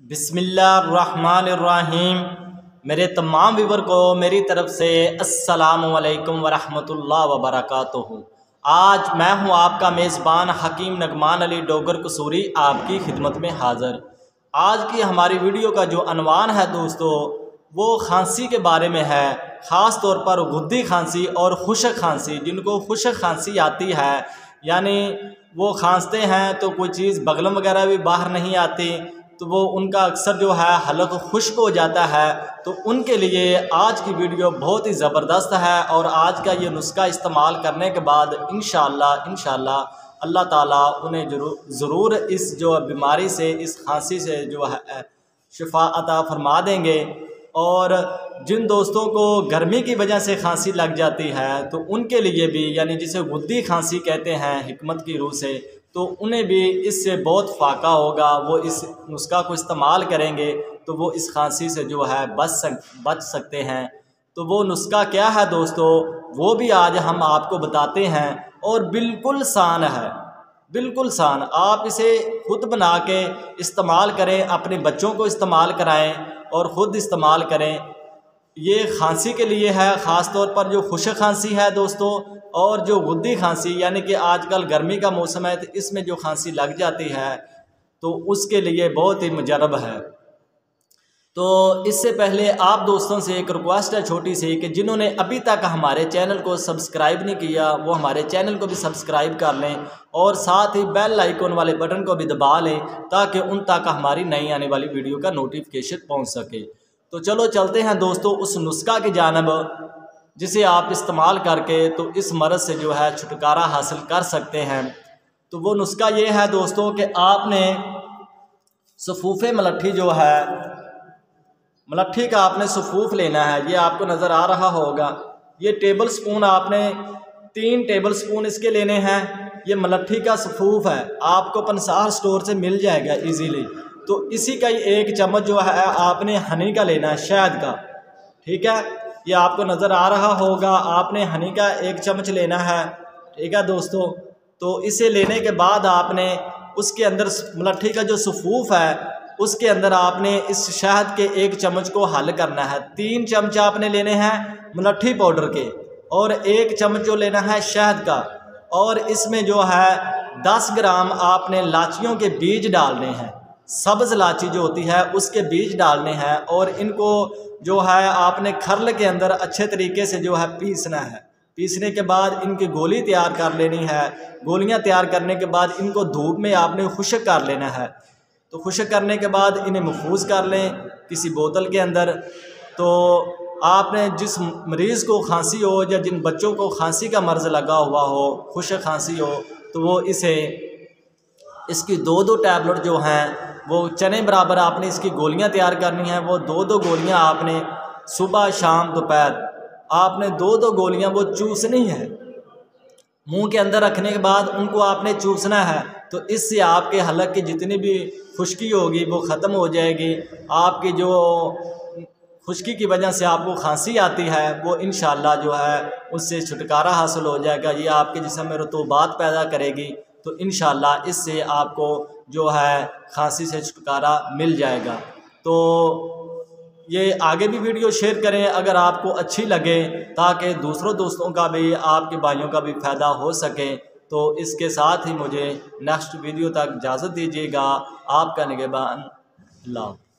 बिस्मिल्लाहिर्रहमानिर्रहीम। मेरे तमाम व्यूवर को मेरी तरफ से अस्सलामु अलैकुम वरहमतुल्लाह वबरकातुहू। आज मैं हूं आपका मेज़बान हकीम नगमान अली डोगर कसूरी आपकी खिदमत में हाज़िर। आज की हमारी वीडियो का जो अनवान है दोस्तों, वो खांसी के बारे में है। ख़ास तौर पर गुद्दी खांसी और खुश्क खांसी। जिनको खुश्क खांसी आती है, यानी वो खांसते हैं तो कोई चीज़ बगलम वगैरह भी बाहर नहीं आती, तो वो उनका अक्सर जो है हलक खुश्क हो जाता है। तो उनके लिए आज की वीडियो बहुत ही ज़बरदस्त है और आज का ये नुस्खा इस्तेमाल करने के बाद इंशाअल्लाह अल्लाह ताला उन्हें ज़रूर इस जो बीमारी से, इस खांसी से जो है शिफा अता फरमा देंगे। और जिन दोस्तों को गर्मी की वजह से खांसी लग जाती है, तो उनके लिए भी, यानी जिसे गुद्दी खांसी कहते हैं हिकमत की रूह से, तो उन्हें भी इससे बहुत फ़ायदा होगा। वो इस नुस्खा को इस्तेमाल करेंगे तो वो इस खांसी से जो है बच सकते हैं। तो वो नुस्खा क्या है दोस्तों, वो भी आज हम आपको बताते हैं। और बिल्कुल सान है, बिल्कुल सान। आप इसे खुद बना के इस्तेमाल करें, अपने बच्चों को इस्तेमाल कराएं और ख़ुद इस्तेमाल करें। ये खांसी के लिए है, ख़ास तौर पर जो खुश्क खांसी है दोस्तों, और जो गुद्दी खांसी, यानी कि आजकल गर्मी का मौसम है तो इसमें जो खांसी लग जाती है तो उसके लिए बहुत ही मुजरब है। तो इससे पहले आप दोस्तों से एक रिक्वेस्ट है छोटी सी, कि जिन्होंने अभी तक हमारे चैनल को सब्सक्राइब नहीं किया वो हमारे चैनल को भी सब्सक्राइब कर लें और साथ ही बेल आइकन वाले बटन को भी दबा लें, ताकि उन तक हमारी नई आने वाली वीडियो का नोटिफिकेशन पहुंच सके। तो चलो चलते हैं दोस्तों उस नुस्खा की जानब, जिसे आप इस्तेमाल करके तो इस मर्ज़ से जो है छुटकारा हासिल कर सकते हैं। तो वो नुस्खा ये है दोस्तों कि आपने सफ़ूफ़े मलट्ठी जो है, मलट्ठी का आपने सफ़ूफ़ लेना है। ये आपको नज़र आ रहा होगा। ये टेबल स्पून, आपने 3 टेबल स्पून इसके लेने हैं। ये मलट्ठी का सफ़ूफ़ है, आपको पंसार स्टोर से मिल जाएगा इजीली। तो इसी का ही 1 चम्मच जो है आपने हनी का लेना है, शहद का। ठीक है, ये आपको नज़र आ रहा होगा। आपने हनी का 1 चम्मच लेना है। ठीक है दोस्तों, तो इसे लेने के बाद आपने उसके अंदर मलट्ठी का जो सफ़ूफ़ है उसके अंदर आपने इस शहद के 1 चम्मच को हल करना है। 3 चम्मच आपने लेने हैं मलट्ठी पाउडर के और 1 चम्मच जो लेना है शहद का। और इसमें जो है 10 ग्राम आपने लाचियों के बीज डालने हैं। सब्ज़ लाची जो होती है उसके बीज डालने हैं और इनको जो है आपने खरल के अंदर अच्छे तरीके से जो है पीसना है। पीसने के बाद इनकी गोली तैयार कर लेनी है। गोलियां तैयार करने के बाद इनको धूप में आपने खुश्क कर लेना है। तो खुश्क करने के बाद इन्हें महफूज कर लें किसी बोतल के अंदर। तो आपने जिस मरीज़ को खांसी हो या जिन बच्चों को खांसी का मर्ज़ लगा हुआ हो, खुश्क खांसी हो, तो वो इसकी 2-2 टैबलेट जो हैं वो चने बराबर आपने इसकी गोलियां तैयार करनी हैं। वो 2-2 गोलियां आपने सुबह शाम दोपहर आपने 2-2 गोलियां वो चूसनी है। मुंह के अंदर रखने के बाद उनको आपने चूसना है। तो इससे आपके हलक की जितनी भी खुश्की होगी वो ख़त्म हो जाएगी। आपकी जो खुश्की की वजह से आपको खांसी आती है वो इंशाअल्लाह जो है उससे छुटकारा हासिल हो जाएगा। ये आपके जिस्म में रतूबात पैदा करेगी, तो इंशाअल्लाह इससे आपको जो है खांसी से छुटकारा मिल जाएगा। तो ये आगे भी वीडियो शेयर करें अगर आपको अच्छी लगे, ताकि दूसरों दोस्तों का भी, आपके भाइयों का भी फ़ायदा हो सके। तो इसके साथ ही मुझे नेक्स्ट वीडियो तक इजाज़त दीजिएगा। आपका निगहबान अल्लाह।